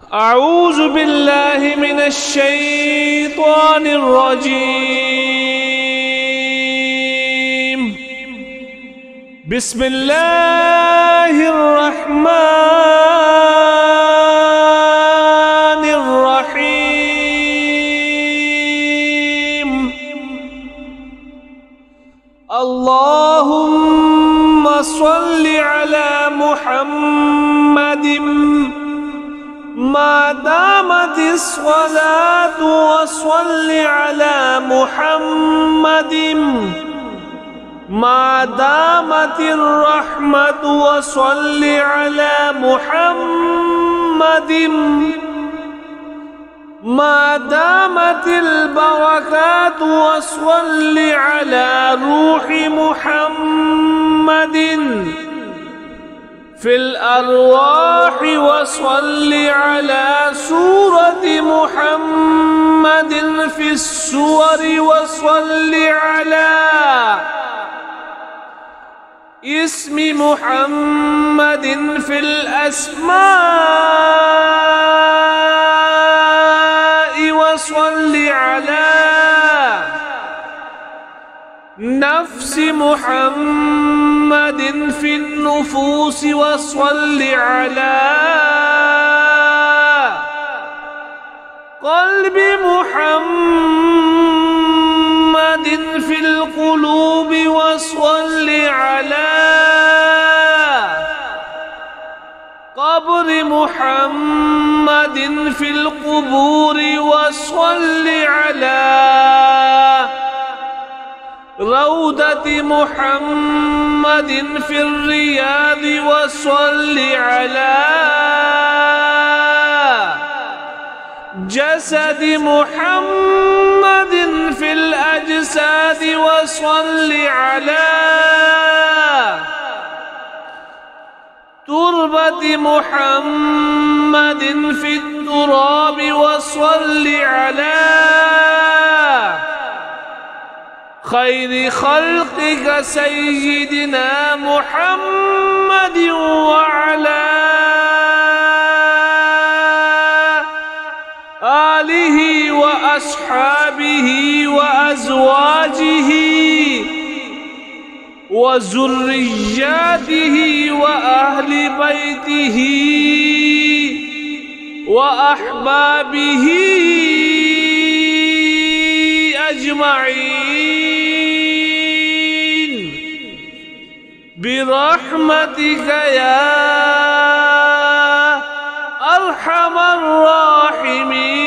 अऊज़ु बिल्लाहि मिनश्शैतानिर रजीम। बिस्मिल्लाहिर रहमानिर रहीम। अल्लाहुम्मा सल्लि अला मुहम्मदिन मा दामतिस सलातु वसल्लि अला मुहम्मदिन मा दामतिर रहमतु वसल्लि अला मुहम्मदिन मा दामतिल बरकातु वसल्लि अला रूहि मुहम्मदिन फिल अरवाहि वसल्लि अला सूरति मुहम्मदिन फिस सुवरि वसल्लि अला इस्मि मुहम्मदिन फिल अस्माइ वसल्लि अला नफ्सि मुहम्मदिन फिन नुफूसि वसल्लि अला क़ल्बि मुहम्मदिन फिल क़ुलूबि वसल्लि अला क़ब्रि मुहम्मदिन फिल क़ुबूरि वसल्लि अला रौदति मुहम्मदिन फिर रियादि वसल्लि अला जसदि मुहम्मदिन फिल अजसादि वसल्लि अला तुरबति मुहम्मदिन फित तुराबि वसल्लि अला खैरि खल्क़िका सय्यिदिना मुहम्मदिन व अला आलिहि व अस्हाबिहि व अज़वाजिहि व ज़ुर्रिय्यातिहि व अहलि बैतिहि व अहबाबिहि अजमईन बिरहमतिका या अरहमर राहिमीन।